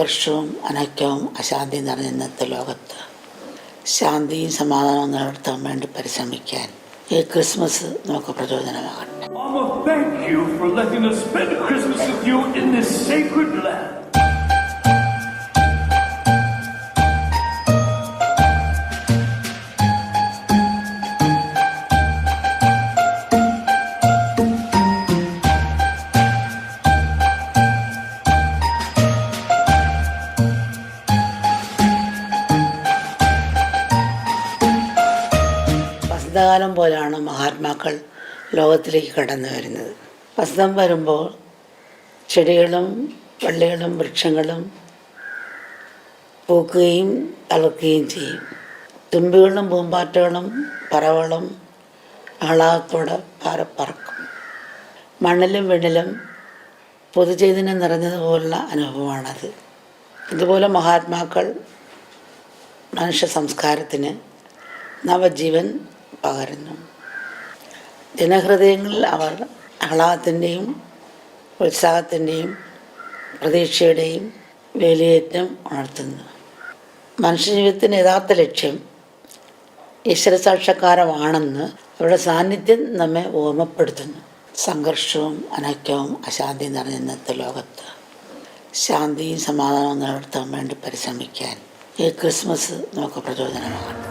സംഘർഷവും അനൈക്യവും അശാന്തിയും നിറഞ്ഞ ഇന്നത്തെ ലോകത്ത് ശാന്തിയും സമാധാനവും നിലനിർത്താൻ വേണ്ടി പരിശ്രമിക്കാൻ ഈ ക്രിസ്മസ് നമുക്ക് പ്രചോദനമാകട്ടെ. Mama, thank you for letting us spend Christmas with you in this sacred land. വസന്തകാലം പോലെയാണ് മഹാത്മാക്കൾ ലോകത്തിലേക്ക് കടന്നു വരുന്നത്. വസന്തം വരുമ്പോൾ ചെടികളും വള്ളികളും വൃക്ഷങ്ങളും പൂക്കുകയും തളിർക്കുകയും ചെയ്യും. തുമ്പികളും പൂമ്പാറ്റകളും പറവകളും ആഹ്ലാദത്തോടെ പറക്കും. മണ്ണിലും വെണ്ണിലും പുതുചൈതന്യം നിറഞ്ഞതുപോലുള്ള അനുഭവമാണത്. ഇതുപോലെ മഹാത്മാക്കൾ മനുഷ്യ സംസ്കാരത്തിന് നവജീവൻ പകരുന്നു. ജനഹൃദയങ്ങളിൽ അവർ ആഹ്ലാദത്തിൻ്റെയും ഉത്സാഹത്തിൻ്റെയും പ്രതീക്ഷയുടെയും വേലിയേറ്റം ഉണർത്തുന്നു. മനുഷ്യജീവിതത്തിൻ്റെ യഥാർത്ഥ ലക്ഷ്യം ഈശ്വരസാക്ഷാത്കാരമാണെന്ന് അവരുടെ സാന്നിധ്യം നമ്മെ ഓർമ്മപ്പെടുത്തുന്നു. സംഘർഷവും അനൈക്യവും അശാന്തിയും നിറഞ്ഞ ഇന്നത്തെ ലോകത്ത് ശാന്തിയും സമാധാനവും നിലനിർത്താൻ വേണ്ടി പരിശ്രമിക്കാൻ ഈ ക്രിസ്മസ് നമുക്ക് പ്രചോദനമാകട്ടെ.